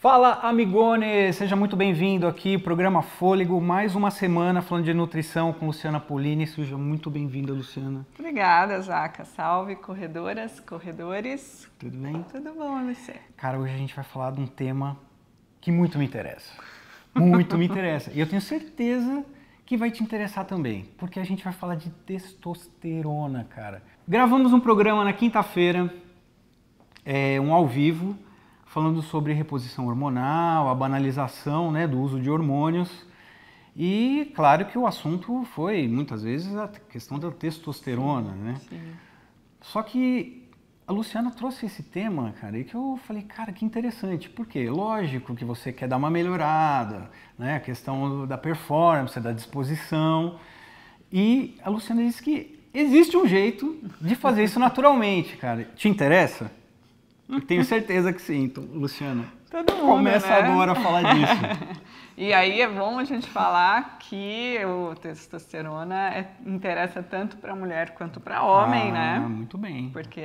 Fala, amigone! Seja muito bem-vindo aqui, programa Fôlego, mais uma semana falando de nutrição com Luciana Polini. Seja muito bem-vinda, Luciana. Obrigada, Zaca. Salve, corredoras, corredores. Tudo bem? Tudo bom, você? Cara, hoje a gente vai falar de um tema que muito me interessa. Muito me interessa. E eu tenho certeza que vai te interessar também, porque a gente vai falar de testosterona, cara. Gravamos um programa na quinta-feira, um ao vivo, falando sobre reposição hormonal, a banalização, né, do uso de hormônios. E claro que o assunto foi, muitas vezes, a questão da testosterona, né? Sim. Só que a Luciana trouxe esse tema, cara, e que eu falei, cara, que interessante. Por quê? Lógico que você quer dar uma melhorada, né? A questão da performance, da disposição. E a Luciana disse que existe um jeito de fazer isso naturalmente, cara. Te interessa? Eu tenho certeza que sim, então, Luciana. Todo mundo, começa né? agora a falar disso. E aí é bom a gente falar que o testosterona interessa tanto para mulher quanto para homem, né? Muito bem. Porque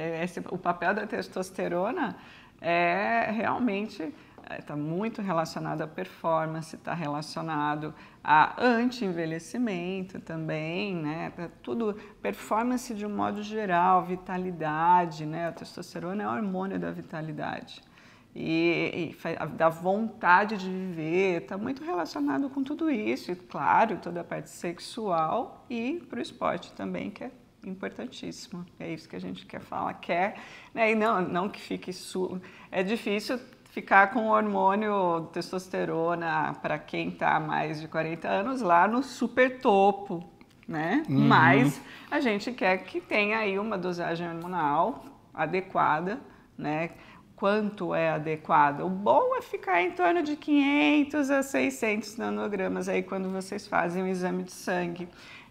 o papel da testosterona é realmente está muito relacionado à performance, está relacionado a anti-envelhecimento também, né? Tudo, performance de um modo geral, vitalidade, né? A testosterona é o hormônio da vitalidade e da vontade de viver, está muito relacionado com tudo isso, e claro, toda a parte sexual e para o esporte também, que é importantíssimo. É isso que a gente quer falar, né? E não que fique é difícil ficar com o hormônio testosterona para quem está mais de 40 anos lá no super topo, né? Uhum. Mas a gente quer que tenha aí uma dosagem hormonal adequada, né? Quanto é adequado? O bom é ficar em torno de 500 a 600 nanogramas aí quando vocês fazem o exame de sangue.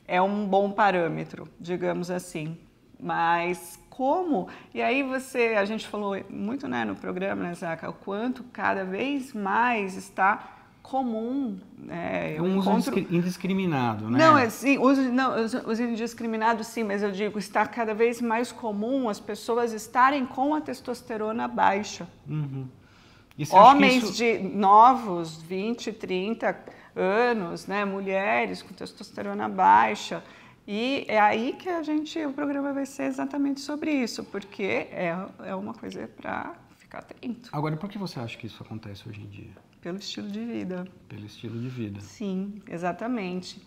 É um bom parâmetro, digamos assim. Mas como? E aí a gente falou muito, né, no programa, né, Zaca, o quanto cada vez mais está comum. É um uso indiscriminado, né? Não, assim, uso indiscriminado sim, mas eu digo, está cada vez mais comum as pessoas estarem com a testosterona baixa. Uhum. Homens de novos, 20, 30 anos, né, mulheres com testosterona baixa. E é aí que o programa vai ser exatamente sobre isso, porque é uma coisa para ficar atento. Agora, por que você acha que isso acontece hoje em dia? Pelo estilo de vida. Pelo estilo de vida. Sim, exatamente.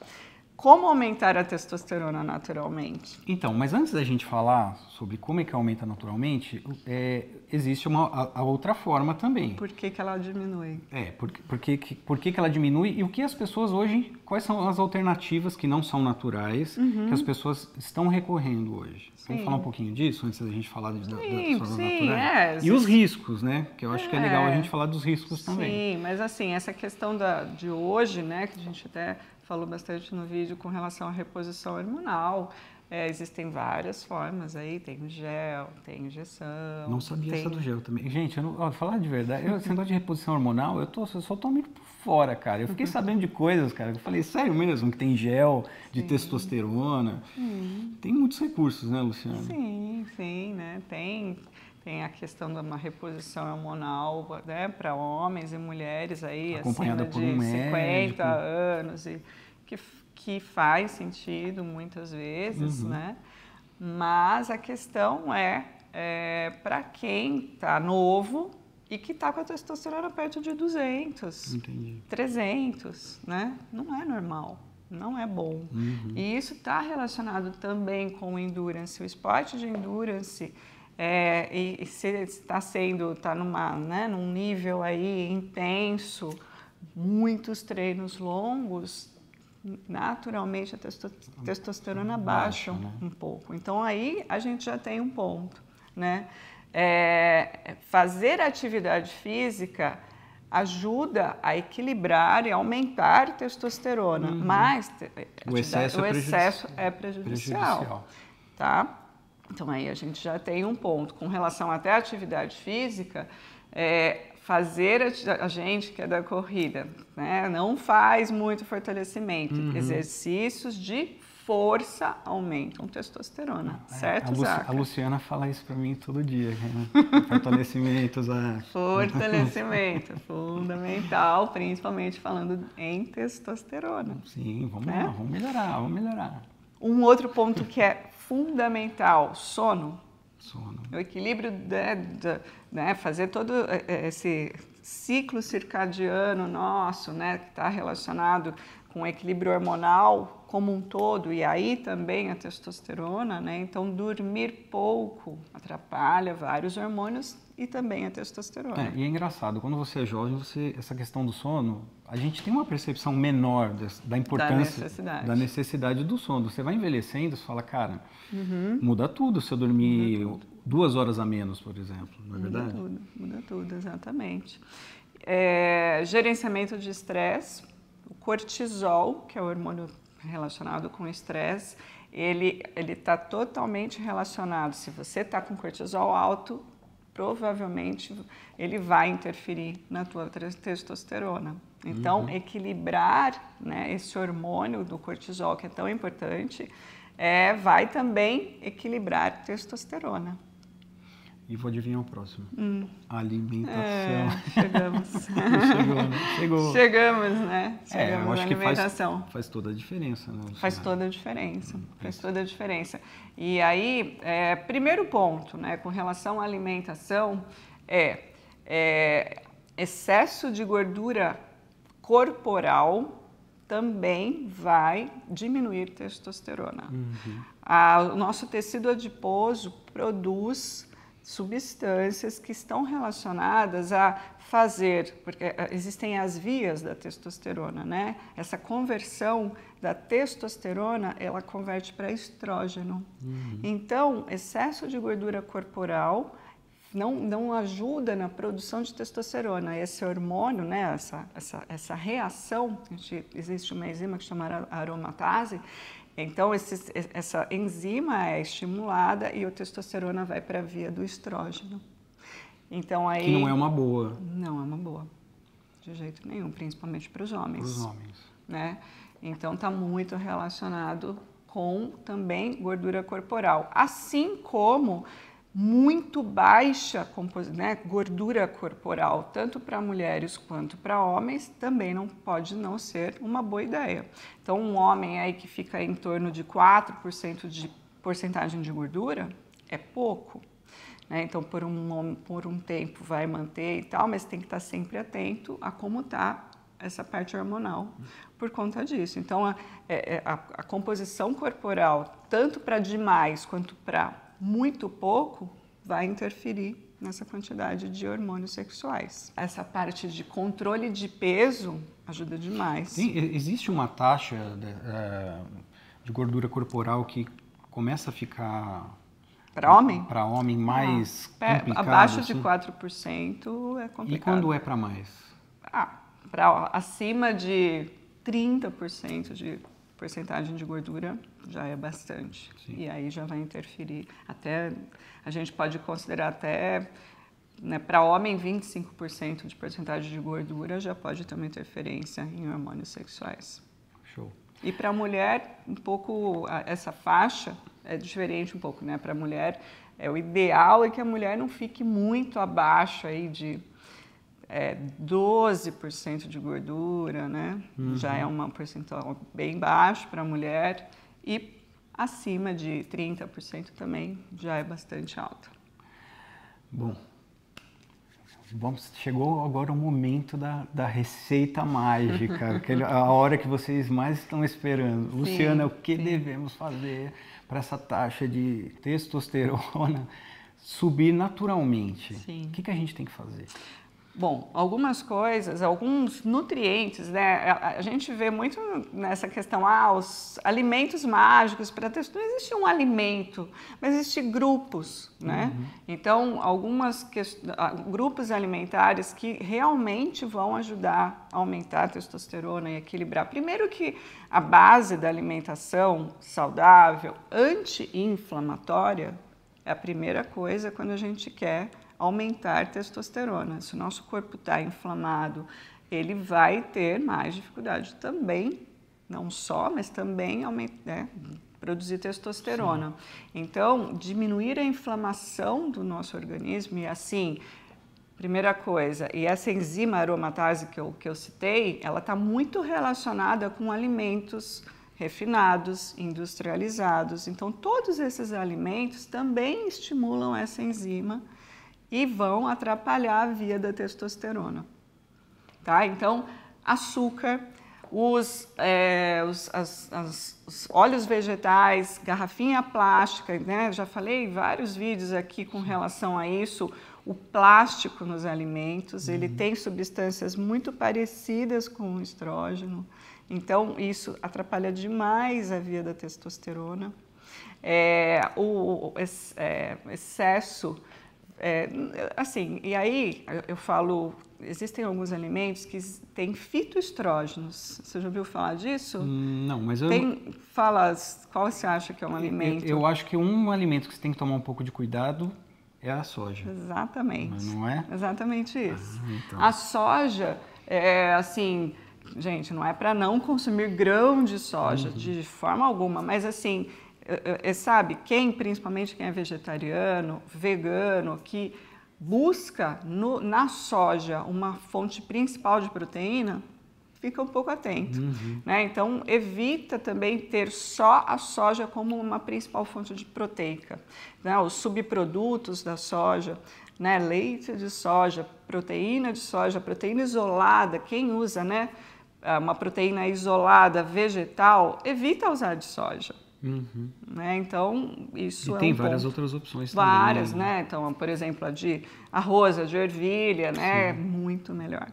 Como aumentar a testosterona naturalmente? Então, mas antes da gente falar sobre como é que aumenta naturalmente, existe a outra forma também. Por que ela diminui? Por que ela diminui e o que as pessoas hoje, quais são as alternativas que não são naturais, que as pessoas estão recorrendo hoje? Sim. Vamos falar um pouquinho disso antes da gente falar das formas naturais? E os riscos, né? Que eu acho que é legal a gente falar dos riscos também. Sim, mas assim, essa questão de hoje, né, que a gente até falou bastante no vídeo com relação à reposição hormonal. Existem várias formas aí, tem o gel, tem injeção. Não sabia essa do gel também. Gente, falar de verdade, esse negócio de reposição hormonal, eu só tô meio por fora, cara. Eu fiquei sabendo de coisas, cara. Eu falei, sério mesmo, que tem gel de testosterona. Tem muitos recursos, né, Luciana? Sim, né? Tem a questão de uma reposição hormonal, né, para homens e mulheres aí, acompanhada acima por um de 50 médico. anos, e que faz sentido muitas vezes, né? Mas a questão é para quem está novo e que está com a testosterona perto de 200, 300, né? Não é normal. Não é bom. E isso está relacionado também com o endurance. O esporte de endurance e se está num nível aí intenso, muitos treinos longos, naturalmente a testosterona baixa um pouco. Então aí a gente já tem um ponto, né? Fazer atividade física ajuda a equilibrar e aumentar a testosterona, mas o excesso é prejudicial. Tá? Então aí a gente já tem um ponto. Com relação até à atividade física, fazer a gente que é da corrida, né, não faz muito fortalecimento, exercícios de força aumentam testosterona, certo, A Luciana fala isso para mim todo dia, né? Fortalecimentos. Fortalecimento, fundamental, principalmente falando em testosterona. Sim, vamos lá, vamos melhorar. Um outro ponto que é fundamental, sono. O equilíbrio, fazer todo esse ciclo circadiano nosso, né, que está relacionado com o equilíbrio hormonal como um todo, e aí também a testosterona, né? Então, dormir pouco atrapalha vários hormônios e também a testosterona. E é engraçado, quando você é jovem, essa questão do sono, a gente tem uma percepção menor da importância, da necessidade do sono. Você vai envelhecendo, você fala, cara, muda tudo se eu dormir 2 horas a menos, por exemplo, não é verdade? Muda tudo, exatamente. Gerenciamento de estresse, o cortisol, que é o hormônio relacionado com o estresse, ele está totalmente relacionado. Se você está com cortisol alto, provavelmente ele vai interferir na tua testosterona. Então, equilibrar, né, esse hormônio do cortisol, que é tão importante, vai também equilibrar testosterona. E vou adivinhar o próximo. Alimentação. Chegamos. Chegou. Chegamos, né? Eu acho que alimentação. faz toda a diferença, né? Faz toda a diferença. Faz toda a diferença. E aí, primeiro ponto, né, com relação à alimentação, excesso de gordura corporal também vai diminuir testosterona. O nosso tecido adiposo produz substâncias que estão relacionadas a fazer, porque existem as vias da testosterona, né? Essa conversão da testosterona, ela converte para estrógeno. Então, excesso de gordura corporal não ajuda na produção de testosterona. Esse hormônio, né? Essa reação, existe uma enzima que chama aromatase. Então, essa enzima é estimulada e a testosterona vai para a via do estrógeno. Então, aí, que não é uma boa. Não é uma boa, de jeito nenhum, principalmente para os homens. Para os homens. Né? Então, está muito relacionado com também gordura corporal. Assim como muito baixa gordura corporal, tanto para mulheres quanto para homens, também não pode não ser uma boa ideia. Então, um homem aí que fica em torno de 4% de porcentagem de gordura é pouco, né? Então, por um tempo vai manter e tal, mas tem que estar sempre atento a como está essa parte hormonal por conta disso. Então, a composição corporal, tanto para demais quanto para muito pouco, vai interferir nessa quantidade de hormônios sexuais. Essa parte de controle de peso ajuda demais. Existe uma taxa de gordura corporal que começa a ficar... Para homem? Para homem mais complicado. Abaixo assim. de 4% é complicado. E quando é para mais? Acima de 30% de porcentagem de gordura já é bastante. Sim. E aí já vai interferir. Até a gente pode considerar até, né, para homem 25% de porcentagem de gordura já pode ter uma interferência em hormônios sexuais. Show. E para a mulher, um pouco essa faixa é diferente um pouco, né? Para a mulher, o ideal é que a mulher não fique muito abaixo aí de 12% de gordura, né? Já é um percentual bem baixo para a mulher, e acima de 30% também já é bastante alto. Bom, chegou agora o momento da receita mágica, a hora que vocês mais estão esperando. Sim, Luciana, o que devemos fazer para essa taxa de testosterona subir naturalmente? Sim. O que a gente tem que fazer? Bom, algumas coisas, alguns nutrientes, né? A gente vê muito nessa questão, os alimentos mágicos para testosterona. Não existe um alimento, mas existem grupos, né? Então, grupos alimentares que realmente vão ajudar a aumentar a testosterona e equilibrar. Primeiro que a base da alimentação saudável, anti-inflamatória, é a primeira coisa quando a gente quer aumentar testosterona. Se o nosso corpo está inflamado, ele vai ter mais dificuldade também não só, mas também produzir testosterona. Sim. Então, diminuir a inflamação do nosso organismo e assim, primeira coisa, e essa enzima aromatase que eu citei, ela está muito relacionada com alimentos refinados, industrializados. Então, todos esses alimentos também estimulam essa enzima e vão atrapalhar a via da testosterona. Tá? Então, açúcar, os óleos vegetais, garrafinha plástica, né? Já falei vários vídeos aqui com relação a isso. O plástico nos alimentos, ele tem substâncias muito parecidas com o estrógeno, então isso atrapalha demais a via da testosterona. O excesso, assim, e aí eu falo, existem alguns alimentos que têm fitoestrógenos. Você já ouviu falar disso? Não, mas eu... Qual você acha que é um alimento? Eu acho que um alimento que você tem que tomar um pouco de cuidado é a soja. Exatamente. Mas não é? Exatamente isso. Então. A soja, assim, gente, não é para não consumir grão de soja, de forma alguma, mas assim, sabe, principalmente quem é vegetariano, vegano, que busca na soja uma fonte principal de proteína, fica um pouco atento, né? Então, evita também ter só a soja como uma principal fonte de proteica, né? Os subprodutos da soja, né? Leite de soja, proteína isolada, quem usa, né? Uma proteína isolada vegetal, evita usar de soja. Né? Então, isso tem várias outras opções também. Várias, né? Então, por exemplo, a de arroz, a de ervilha, né? Muito melhor.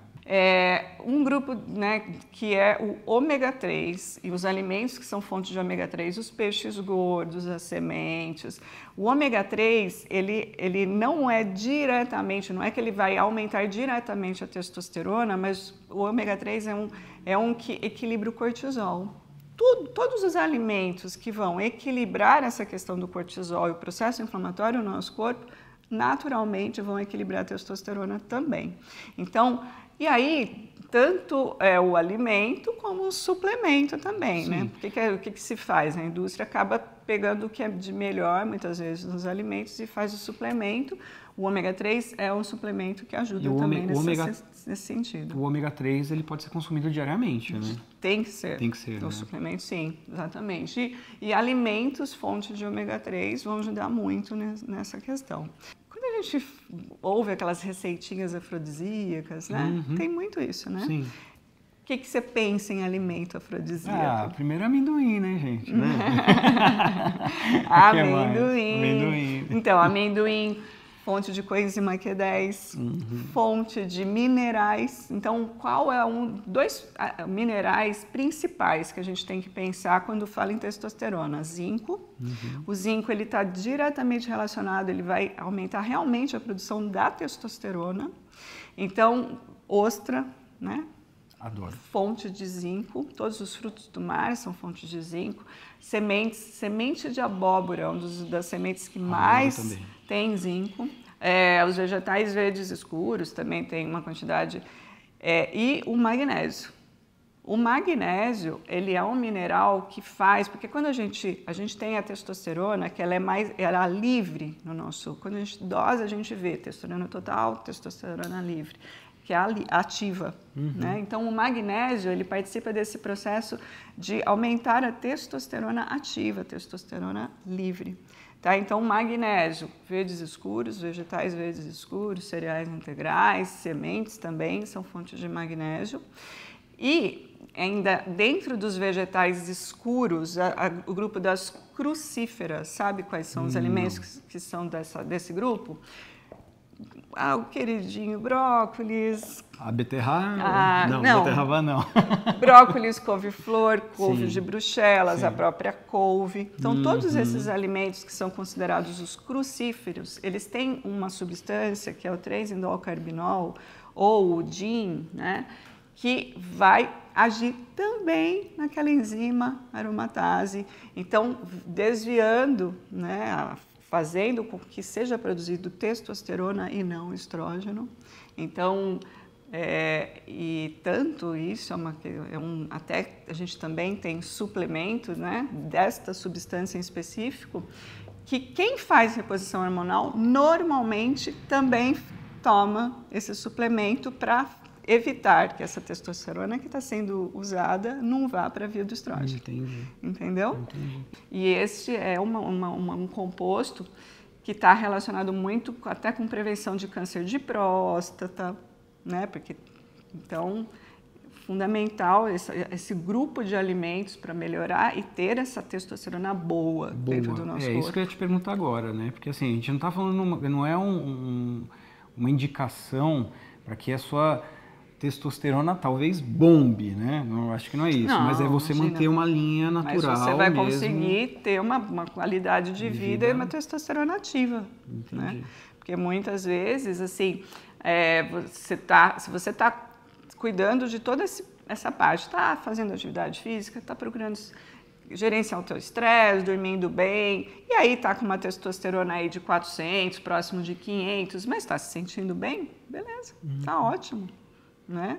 Um grupo, né, que é o ômega 3 e os alimentos que são fontes de ômega 3, os peixes gordos, as sementes. O ômega 3, ele não é diretamente, não é que ele vai aumentar diretamente a testosterona, mas o ômega 3 é um que equilibra o cortisol. Todos os alimentos que vão equilibrar essa questão do cortisol e o processo inflamatório no nosso corpo, naturalmente vão equilibrar a testosterona também. Então, e aí, tanto o alimento como o suplemento também, né? O que se faz? A indústria acaba pegando o que é de melhor, muitas vezes, nos alimentos e faz o suplemento. O ômega 3 é um suplemento que ajuda também nesse sentido. O ômega 3 ele pode ser consumido diariamente, né? Tem que ser. Tem que ser, o suplemento, sim, exatamente. E alimentos, fontes de ômega 3, vão ajudar muito nessa questão. Quando a gente ouve aquelas receitinhas afrodisíacas, né? Tem muito isso, né? Sim. O que você pensa em alimento afrodisíaco? Primeiro amendoim, né, gente? Né? Amendoim. Então, amendoim, fonte de coenzima Q10, fonte de minerais. Então, qual é dois minerais principais que a gente tem que pensar quando fala em testosterona? Zinco. O zinco ele está diretamente relacionado, ele vai aumentar realmente a produção da testosterona. Então, ostra, né? Adoro. Fonte de zinco, todos os frutos do mar são fontes de zinco. Semente de abóbora é uma das sementes que mais tem zinco. Os vegetais verdes escuros também tem uma quantidade. E o magnésio. O magnésio, ele é um mineral que faz, porque quando a gente tem a testosterona, que ela é livre no nosso, quando a gente dosa, a gente vê testosterona total, testosterona livre, que é ativa, né? Então, o magnésio, ele participa desse processo de aumentar a testosterona ativa, a testosterona livre, tá? Então, magnésio, verdes escuros, vegetais verdes escuros, cereais integrais, sementes também são fontes de magnésio. E ainda dentro dos vegetais escuros, o grupo das crucíferas, sabe quais são os alimentos que são desse grupo? O queridinho brócolis. A beterraba? Não, beterraba não. Brócolis, couve-flor, couve de Bruxelas, a própria couve. Então, todos esses alimentos que são considerados os crucíferos, eles têm uma substância que é o 3-indolcarbinol ou o DIN, né? Que vai agir também naquela enzima aromatase. Então, desviando, né, fazendo com que seja produzido testosterona e não estrógeno. Então, E tanto isso, até a gente também tem suplementos, né, desta substância em específico, que quem faz reposição hormonal normalmente também toma esse suplemento para evitar que essa testosterona que está sendo usada não vá para a via do estrógeno. Entendi. Entendeu? Entendi. E este é um composto que está relacionado muito até com prevenção de câncer de próstata, né? Porque, então, fundamental esse grupo de alimentos para melhorar e ter essa testosterona boa dentro do nosso corpo. É isso que eu ia te perguntar agora, né? Porque assim, a gente não está falando, não é uma indicação para que a sua testosterona talvez bombe, né? Não, acho que não é isso, não, mas é você manter uma linha natural. Mas você vai mesmo. conseguir ter uma qualidade de vida e uma testosterona ativa. Entendi. Né? Porque muitas vezes, assim, se você está cuidando de toda essa parte, está fazendo atividade física, está procurando gerenciar o teu estresse, dormindo bem, e aí está com uma testosterona aí de 400, próximo de 500, mas está se sentindo bem? Beleza, está ótimo. Né?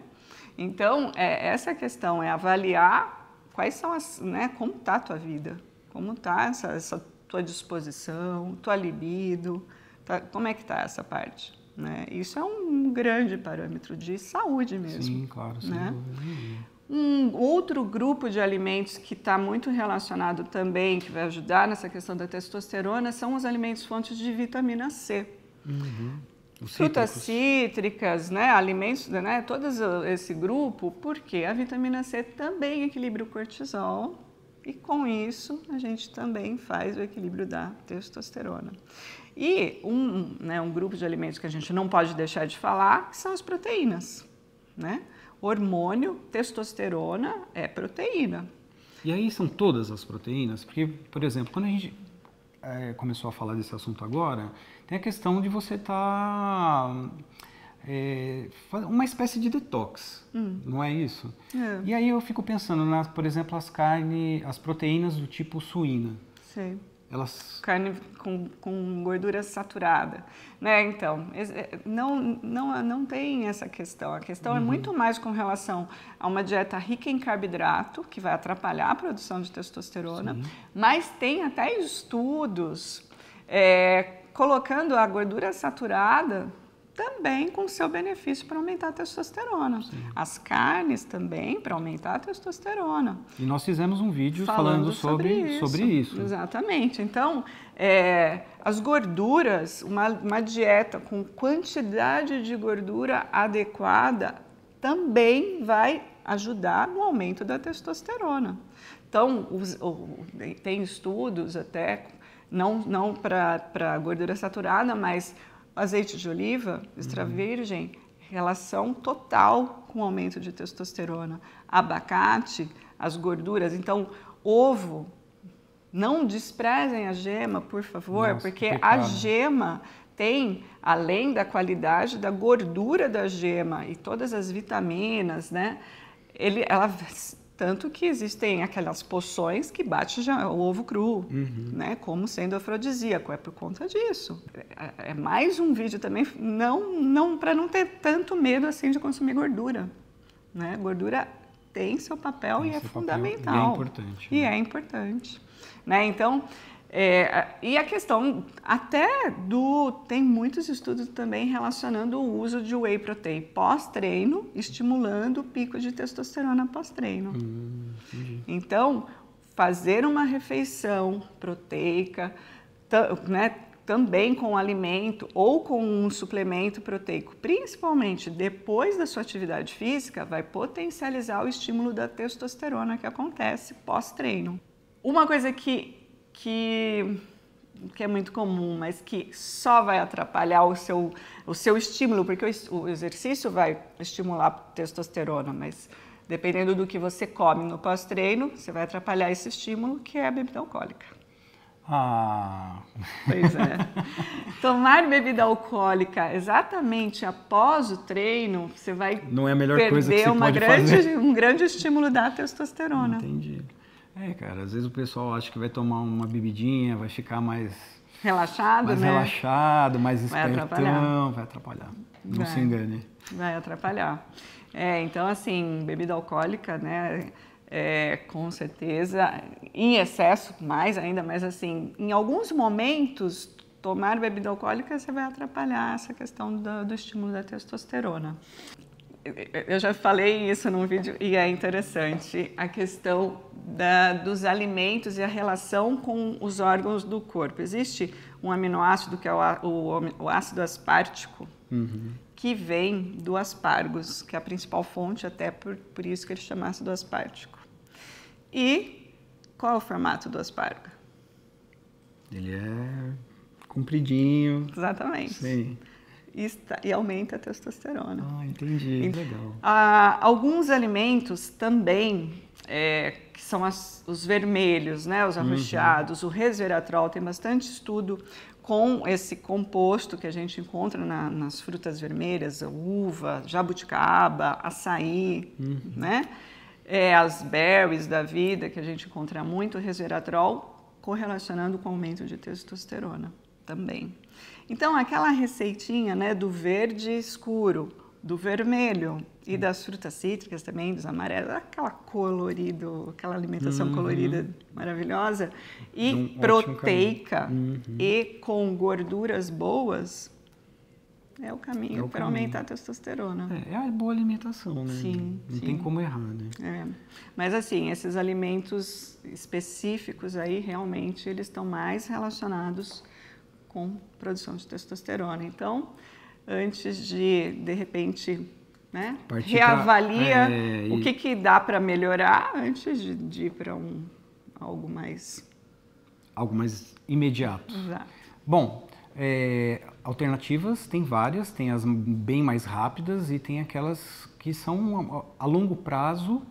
Então, essa questão é avaliar quais são como está a tua vida, como está essa tua disposição, tua libido, como é que está essa parte. Né? Isso é um grande parâmetro de saúde mesmo. Sim, claro. Né? Um outro grupo de alimentos que está muito relacionado também, que vai ajudar nessa questão da testosterona, são os alimentos fontes de vitamina C. Frutas cítricas, né, alimentos, né, todo esse grupo, porque a vitamina C também equilibra o cortisol e com isso a gente também faz o equilíbrio da testosterona. E um grupo de alimentos que a gente não pode deixar de falar são as proteínas, né? Hormônio, testosterona é proteína. E aí são todas as proteínas? Porque, por exemplo, quando a gente começou a falar desse assunto agora, tem a questão de você estar uma espécie de detox, não é isso? E aí eu fico pensando, por exemplo, as proteínas do tipo suína. Sim. Elas... Carne com gordura saturada, né? Então, não tem essa questão. A questão é muito mais com relação a uma dieta rica em carboidrato, que vai atrapalhar a produção de testosterona, mas tem até estudos colocando a gordura saturada também com seu benefício para aumentar a testosterona. As carnes também para aumentar a testosterona. E nós fizemos um vídeo falando sobre isso. Exatamente. Então, as gorduras, uma dieta com quantidade de gordura adequada também vai ajudar no aumento da testosterona. Então, tem estudos até, não para gordura saturada, mas azeite de oliva, extra virgem, relação total com o aumento de testosterona. Abacate, as gorduras. Então, ovo, não desprezem a gema, por favor, porque a gema tem, além da qualidade da gordura da gema e todas as vitaminas, né? Tanto que existem aquelas poções que bate já o ovo cru, né, como sendo afrodisíaco, é por conta disso. É mais um vídeo também, para não ter tanto medo assim de consumir gordura. Né? Gordura tem seu papel e é fundamental. E é importante. E é importante. Né? Então, e a questão tem muitos estudos também relacionando o uso de whey protein pós-treino, estimulando o pico de testosterona pós-treino. Então, fazer uma refeição proteica, né, também com alimento ou com um suplemento proteico, principalmente depois da sua atividade física, vai potencializar o estímulo da testosterona que acontece pós-treino. Uma coisa que é muito comum, mas que só vai atrapalhar o seu estímulo, porque o exercício vai estimular a testosterona, mas dependendo do que você come no pós-treino, você vai atrapalhar esse estímulo, que é a bebida alcoólica. Pois é. Tomar bebida alcoólica exatamente após o treino, você vai não é a melhor coisa que você pode fazer. Um grande estímulo da testosterona. Entendi. Cara, às vezes o pessoal acha que vai tomar uma bebidinha, vai ficar mais relaxado, mais né? relaxado, mais Vai espertão, vai atrapalhar. Não se engane. Vai atrapalhar. Então, assim, bebida alcoólica, né? Com certeza, em excesso, mais ainda, mas assim, em alguns momentos, tomar bebida alcoólica você vai atrapalhar essa questão do estímulo da testosterona. Eu já falei isso num vídeo e é interessante, a questão dos alimentos e a relação com os órgãos do corpo. Existe um aminoácido que é o ácido aspartico, que vem do aspargos, que é a principal fonte, até por isso que ele chama ácido aspartico. E qual é o formato do aspargo? Ele é compridinho. Exatamente. Sim. E aumenta a testosterona. Entendi. Legal. Alguns alimentos também, que são os vermelhos, né, os arroxeados, o resveratrol, tem bastante estudo com esse composto que a gente encontra nas frutas vermelhas, uva, jabuticaba, açaí, né? As berries da vida, que a gente encontra muito resveratrol, correlacionando com o aumento de testosterona também. Então, aquela receitinha, né, do verde escuro, do vermelho e das frutas cítricas também, dos amarelos, aquela alimentação colorida maravilhosa e proteica e com gorduras boas, é o caminho para aumentar a testosterona. É a boa alimentação, né? Sim, Não tem como errar, né? Mas assim, esses alimentos específicos aí, realmente, eles estão mais relacionados com produção de testosterona. Então, antes de repente, né, reavalia o que dá para melhorar antes de ir para algo mais imediato. Exato. Bom, alternativas tem várias, tem as bem mais rápidas e tem aquelas que são a longo prazo,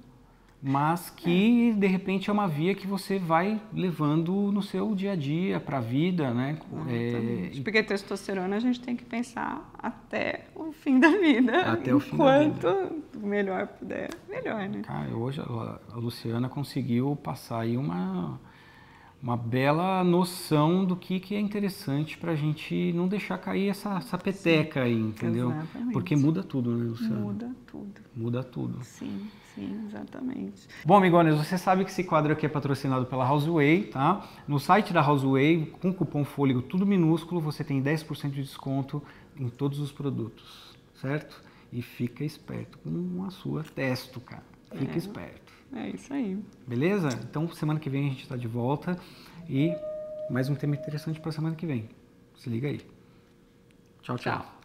mas que de repente é uma via que você vai levando no seu dia a dia, para a vida, né? Porque testosterona a gente tem que pensar até o fim da vida. Até o fim da vida. Quanto melhor puder, melhor, né? Cara, hoje a Luciana conseguiu passar aí uma bela noção do que é interessante para a gente não deixar cair essa peteca aí, entendeu? Exatamente. Porque muda tudo, né, Luciana? Muda tudo. Muda tudo. Sim, exatamente. Bom, amigones, você sabe que esse quadro aqui é patrocinado pela Houseway, tá? No site da Houseway, com o cupom FOLEGO tudo minúsculo, você tem 10% de desconto em todos os produtos, certo? E fica esperto com a sua testo, cara. Fica esperto. É isso aí. Beleza? Então, semana que vem a gente está de volta e mais um tema interessante para semana que vem. Se liga aí. Tchau, tchau.